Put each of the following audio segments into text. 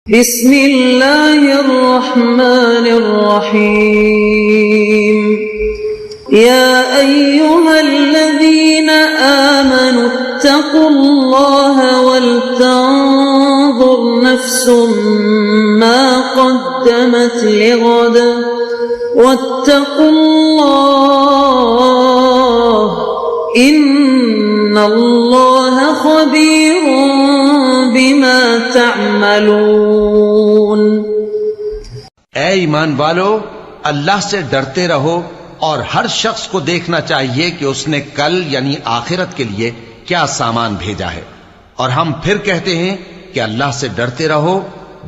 بسم اللہ الرحمن الرحیم یا ایہا الذین آمنوا اتقوا اللہ ولتنظر نفس ما قدمت لغد واتقوا اللہ ان اللہ خبیر بما تعملون۔ اے ایمان والو، اللہ سے ڈرتے رہو اور ہر شخص کو دیکھنا چاہیے کہ اس نے کل یعنی آخرت کے لیے کیا سامان بھیجا ہے، اور ہم پھر کہتے ہیں کہ اللہ سے ڈرتے رہو،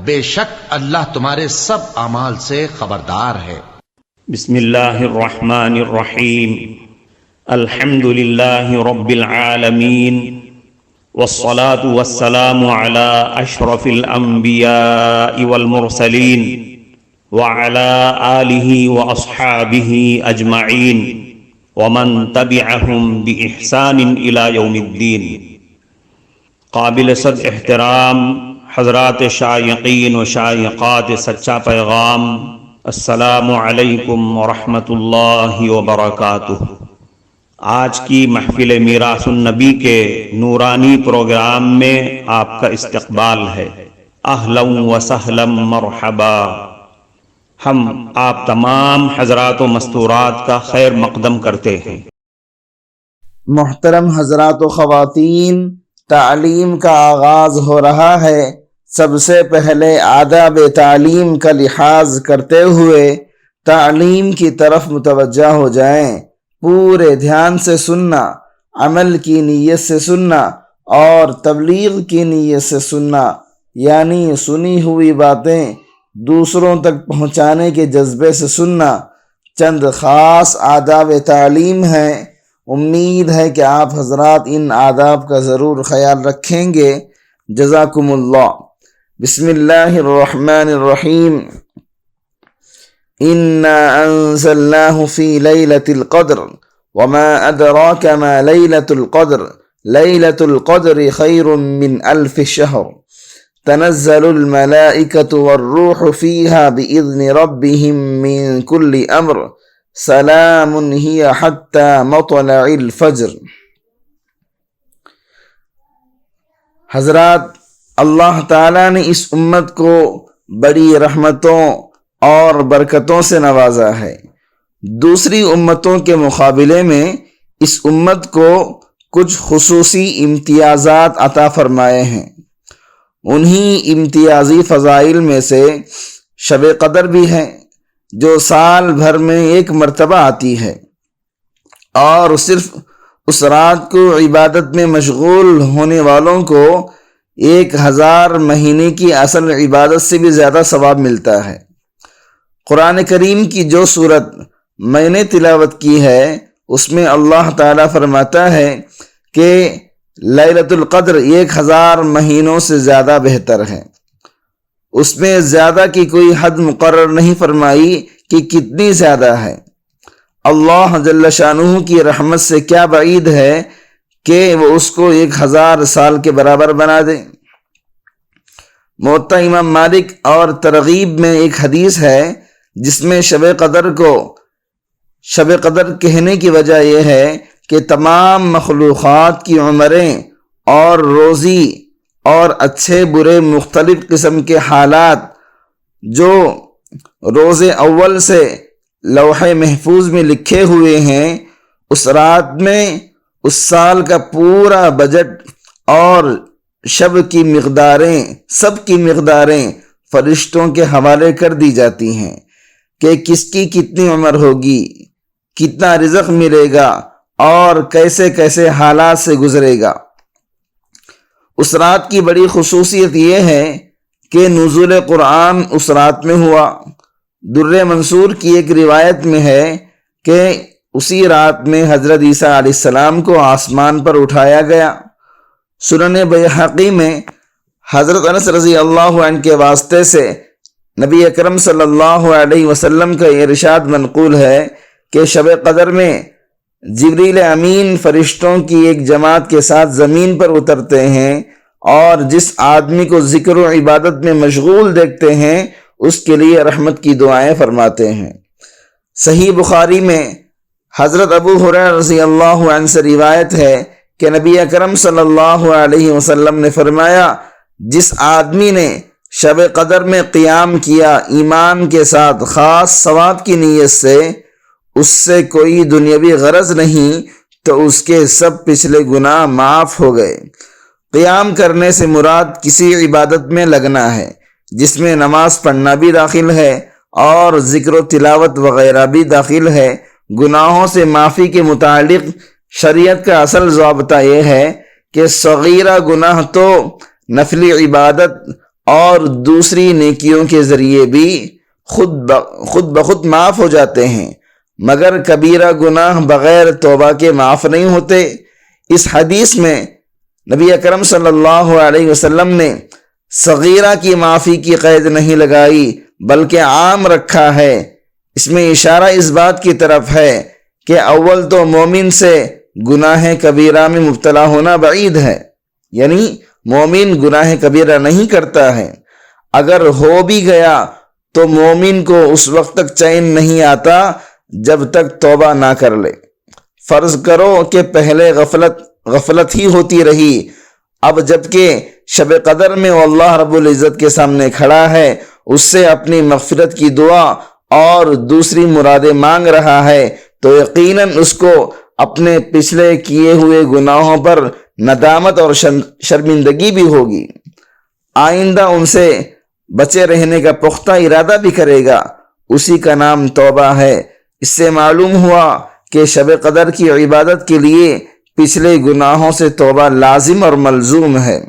بے شک اللہ تمہارے سب اعمال سے خبردار ہے۔ بسم اللہ الرحمن الرحیم، الحمد للہ رب العالمین، والصلاة والسلام على اشرف الانبیاء والمرسلین وعلى آلہ واصحابہ اجمعین ومن تبعہم بإحسان الى یوم الدین۔ قابل صد احترام حضرات شائقین و شائقات سچا پیغام، السلام علیکم ورحمۃ اللہ وبرکاتہ۔ آج کی محفل میراث النبی کے نورانی پروگرام میں آپ کا استقبال ہے۔ اہلا و سہلا مرحبا۔ ہم آپ تمام حضرات و مستورات کا خیر مقدم کرتے ہیں۔ محترم حضرات و خواتین، تعلیم کا آغاز ہو رہا ہے۔ سب سے پہلے آداب تعلیم کا لحاظ کرتے ہوئے تعلیم کی طرف متوجہ ہو جائیں۔ پورے دھیان سے سننا، عمل کی نیت سے سننا اور تبلیغ کی نیت سے سننا، یعنی سنی ہوئی باتیں دوسروں تک پہنچانے کے جذبے سے سننا۔ چند خاص آداب تعلیم ہیں، امید ہے کہ آپ حضرات ان آداب کا ضرور خیال رکھیں گے۔ جزاکم اللہ۔ بسم اللہ الرحمن الرحیم۔ اِنَّا أَنزَلْنَاهُ فِي لَيْلَةِ الْقَدْرِ وَمَا أَدْرَاكَ مَا لَيْلَةُ الْقَدْرِ لَيْلَةُ الْقَدْرِ خَيْرٌ مِّنْ أَلْفِ شَهْرٍ تَنَزَّلُ الْمَلَائِكَةُ وَالرُّوحُ فِيهَا بِإِذْنِ رَبِّهِمْ مِنْ كُلِّ أَمْرٍ سَلَامٌ هِيَ حَتَّى مَطْلَعِ الْفَجْرِ۔ حضرات، اللہ تعالیٰ نے اس امت کو بڑی رحمتوں اور برکتوں سے نوازا ہے۔ دوسری امتوں کے مقابلے میں اس امت کو کچھ خصوصی امتیازات عطا فرمائے ہیں۔ انہی امتیازی فضائل میں سے شب قدر بھی ہے، جو سال بھر میں ایک مرتبہ آتی ہے، اور صرف اس رات کو عبادت میں مشغول ہونے والوں کو 1000 مہینے کی اصل عبادت سے بھی زیادہ ثواب ملتا ہے۔ قرآن کریم کی جو سورت میں نے تلاوت کی ہے، اس میں اللہ تعالیٰ فرماتا ہے کہ لیلۃ القدر 1000 مہینوں سے زیادہ بہتر ہے۔ اس میں زیادہ کی کوئی حد مقرر نہیں فرمائی کہ کتنی زیادہ ہے۔ اللہ جل شانہ کی رحمت سے کیا بعید ہے کہ وہ اس کو 1000 سال کے برابر بنا دے۔ موطا امام مالک اور ترغیب میں ایک حدیث ہے جس میں شب قدر کو شب قدر کہنے کی وجہ یہ ہے کہ تمام مخلوقات کی عمریں اور روزی اور اچھے برے مختلف قسم کے حالات جو روز اول سے لوح محفوظ میں لکھے ہوئے ہیں، اس رات میں اس سال کا پورا بجٹ اور شب کی مقداریں، سب کی مقداریں فرشتوں کے حوالے کر دی جاتی ہیں کہ کس کی کتنی عمر ہوگی، کتنا رزق ملے گا اور کیسے کیسے حالات سے گزرے گا۔ اس رات کی بڑی خصوصیت یہ ہے کہ نزول قرآن اس رات میں ہوا۔ در منصور کی ایک روایت میں ہے کہ اسی رات میں حضرت عیسیٰ علیہ السلام کو آسمان پر اٹھایا گیا۔ سنن بیہقی میں حضرت انس رضی اللہ عنہ کے واسطے سے نبی اکرم صلی اللہ علیہ وسلم کا ارشاد منقول ہے کہ شب قدر میں جبریل امین فرشتوں کی ایک جماعت کے ساتھ زمین پر اترتے ہیں اور جس آدمی کو ذکر و عبادت میں مشغول دیکھتے ہیں اس کے لیے رحمت کی دعائیں فرماتے ہیں۔ صحیح بخاری میں حضرت ابو ہریرہ رضی اللہ عنہ سے روایت ہے کہ نبی اکرم صلی اللہ علیہ وسلم نے فرمایا، جس آدمی نے شب قدر میں قیام کیا ایمان کے ساتھ خاص ثواب کی نیت سے، اس سے کوئی دنیاوی غرض نہیں تو اس کے سب پچھلے گناہ معاف ہو گئے۔ قیام کرنے سے مراد کسی عبادت میں لگنا ہے جس میں نماز پڑھنا بھی داخل ہے اور ذکر و تلاوت وغیرہ بھی داخل ہے۔ گناہوں سے معافی کے متعلق شریعت کا اصل ضابطہ یہ ہے کہ صغیرہ گناہ تو نفلی عبادت اور دوسری نیکیوں کے ذریعے بھی خود بخود معاف ہو جاتے ہیں، مگر کبیرہ گناہ بغیر توبہ کے معاف نہیں ہوتے۔ اس حدیث میں نبی اکرم صلی اللہ علیہ وسلم نے صغیرہ کی معافی کی قید نہیں لگائی بلکہ عام رکھا ہے۔ اس میں اشارہ اس بات کی طرف ہے کہ اول تو مومن سے گناہ کبیرہ میں مبتلا ہونا بعید ہے، یعنی مومن گناہ کبیرہ نہیں کرتا ہے۔ اگر ہو بھی گیا تو مومن کو اس وقت تک چین نہیں آتا جب تک توبہ نہ کر لے۔ فرض کرو کہ پہلے غفلت ہی ہوتی رہی، اب جبکہ شب قدر میں وہ اللہ رب العزت کے سامنے کھڑا ہے، اس سے اپنی مغفرت کی دعا اور دوسری مرادیں مانگ رہا ہے، تو یقیناً اس کو اپنے پچھلے کیے ہوئے گناہوں پر ندامت اور شرمندگی بھی ہوگی۔ آئندہ ان سے بچے رہنے کا پختہ ارادہ بھی کرے گا، اسی کا نام توبہ ہے۔ اس سے معلوم ہوا کہ شب قدر کی عبادت کے لیے پچھلے گناہوں سے توبہ لازم اور ملزوم ہے۔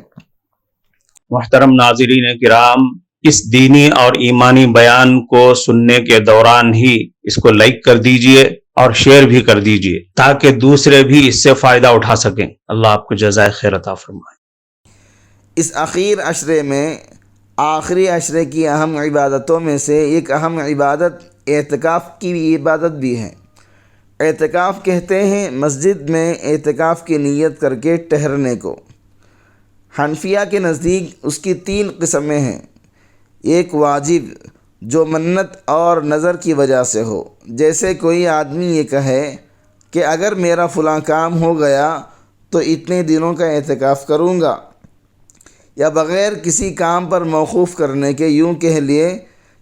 محترم ناظرین کرام، اس دینی اور ایمانی بیان کو سننے کے دوران ہی اس کو لائک کر دیجئے اور شیئر بھی کر دیجئے تاکہ دوسرے بھی اس سے فائدہ اٹھا سکیں۔ اللہ آپ کو جزائے خیر عطا فرمائے۔ اس اخیر عشرے میں آخری عشرے کی اہم عبادتوں میں سے ایک اہم عبادت اعتکاف کی عبادت بھی ہے۔ اعتکاف کہتے ہیں مسجد میں اعتکاف کی نیت کر کے ٹہرنے کو۔ حنفیہ کے نزدیک اس کی 3 قسمیں ہیں۔ ایک واجب جو منت اور نظر کی وجہ سے ہو، جیسے کوئی آدمی یہ کہے کہ اگر میرا فلاں کام ہو گیا تو اتنے دنوں کا اعتکاف کروں گا، یا بغیر کسی کام پر موقوف کرنے کے یوں کہہ لیے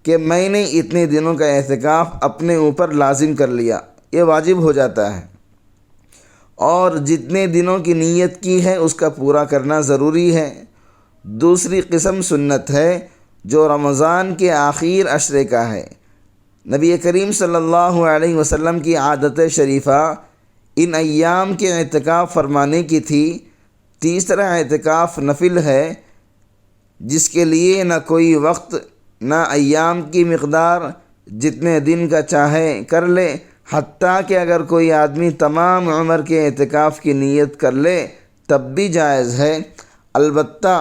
کہ میں نے اتنے دنوں کا اعتکاف اپنے اوپر لازم کر لیا، یہ واجب ہو جاتا ہے، اور جتنے دنوں کی نیت کی ہے اس کا پورا کرنا ضروری ہے۔ دوسری قسم سنت ہے جو رمضان کے آخر عشرے کا ہے۔ نبی کریم صلی اللہ علیہ وسلم کی عادت شریفہ ان ایام کے اعتکاف فرمانے کی تھی۔ تیسرا اعتکاف نفل ہے جس کے لیے نہ کوئی وقت نہ ایام کی مقدار، جتنے دن کا چاہے کر لے، حتیٰ کہ اگر کوئی آدمی تمام عمر کے اعتکاف کی نیت کر لے تب بھی جائز ہے۔ البتہ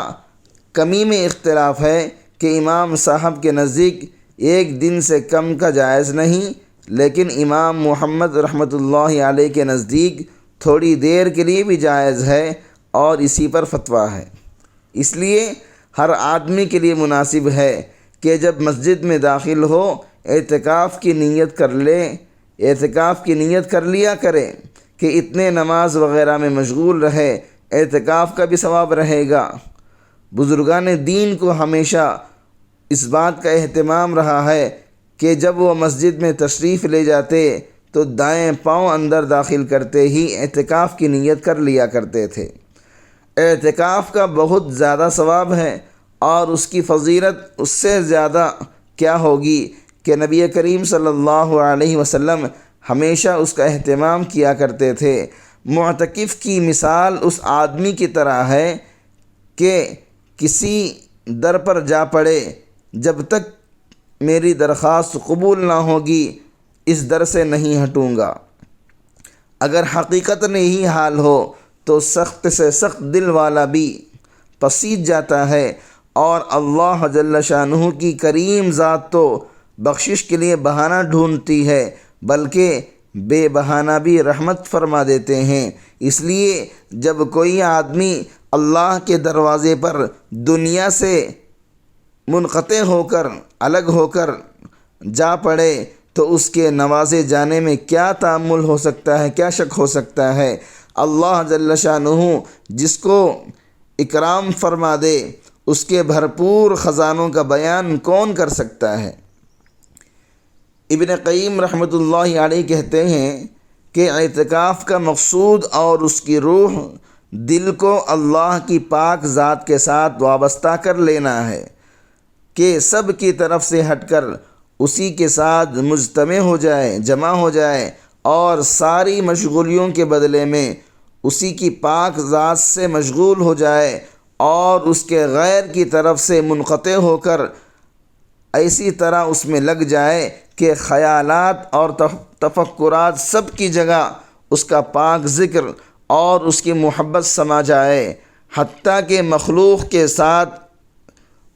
کمی میں اختلاف ہے کہ امام صاحب کے نزدیک 1 دن سے کم کا جائز نہیں، لیکن امام محمد رحمۃ اللہ علیہ کے نزدیک تھوڑی دیر کے لیے بھی جائز ہے اور اسی پر فتویٰ ہے۔ اس لیے ہر آدمی کے لیے مناسب ہے کہ جب مسجد میں داخل ہو اعتکاف کی نیت کر لیا کرے کہ اتنے نماز وغیرہ میں مشغول رہے، اعتکاف کا بھی ثواب رہے گا۔ بزرگان دین کو ہمیشہ اس بات کا اہتمام رہا ہے کہ جب وہ مسجد میں تشریف لے جاتے تو دائیں پاؤں اندر داخل کرتے ہی اعتکاف کی نیت کر لیا کرتے تھے۔ اعتکاف کا بہت زیادہ ثواب ہے اور اس کی فضیلت اس سے زیادہ کیا ہوگی کہ نبی کریم صلی اللہ علیہ وسلم ہمیشہ اس کا اہتمام کیا کرتے تھے۔ معتکف کی مثال اس آدمی کی طرح ہے کہ کسی در پر جا پڑے، جب تک میری درخواست قبول نہ ہوگی اس در سے نہیں ہٹوں گا۔ اگر حقیقت میں یہی حال ہو تو سخت سے سخت دل والا بھی پسیج جاتا ہے، اور اللہ جل شانہ کی کریم ذات تو بخشش کے لیے بہانہ ڈھونڈتی ہے، بلکہ بے بہانہ بھی رحمت فرما دیتے ہیں۔ اس لیے جب کوئی آدمی اللہ کے دروازے پر دنیا سے منقطع ہو کر الگ ہو کر جا پڑے تو اس کے نوازے جانے میں کیا تأمل ہو سکتا ہے، کیا شک ہو سکتا ہے؟ اللہ جل شانہ جس کو اکرام فرما دے اس کے بھرپور خزانوں کا بیان کون کر سکتا ہے؟ ابن قیم رحمۃ اللہ علیہ کہتے ہیں کہ اعتکاف کا مقصود اور اس کی روح دل کو اللہ کی پاک ذات کے ساتھ وابستہ کر لینا ہے کہ سب کی طرف سے ہٹ کر اسی کے ساتھ مجتمع ہو جائے، جمع ہو جائے، اور ساری مشغولیوں کے بدلے میں اسی کی پاک ذات سے مشغول ہو جائے اور اس کے غیر کی طرف سے منقطع ہو کر ایسی طرح اس میں لگ جائے کہ خیالات اور تفکرات سب کی جگہ اس کا پاک ذکر اور اس کی محبت سما جائے، حتیٰ کہ مخلوق کے ساتھ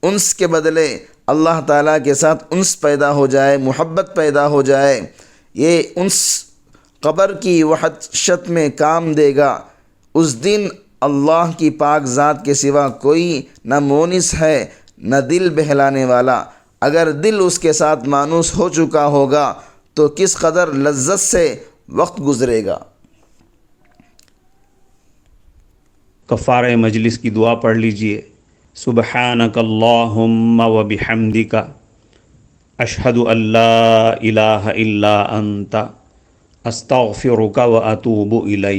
انس کے بدلے اللہ تعالیٰ کے ساتھ انس پیدا ہو جائے، محبت پیدا ہو جائے۔ یہ انس قبر کی وحشت میں کام دے گا۔ اس دن اللہ کی پاک ذات کے سوا کوئی نہ مونس ہے نہ دل بہلانے والا۔ اگر دل اس کے ساتھ مانوس ہو چکا ہوگا تو کس قدر لذت سے وقت گزرے گا۔ کفارہ مجلس کی دعا پڑھ لیجئے۔ سبحانک اللہم و بحمدک اشہد ان لا الہ الا انت استغفرک و اتوب الیک۔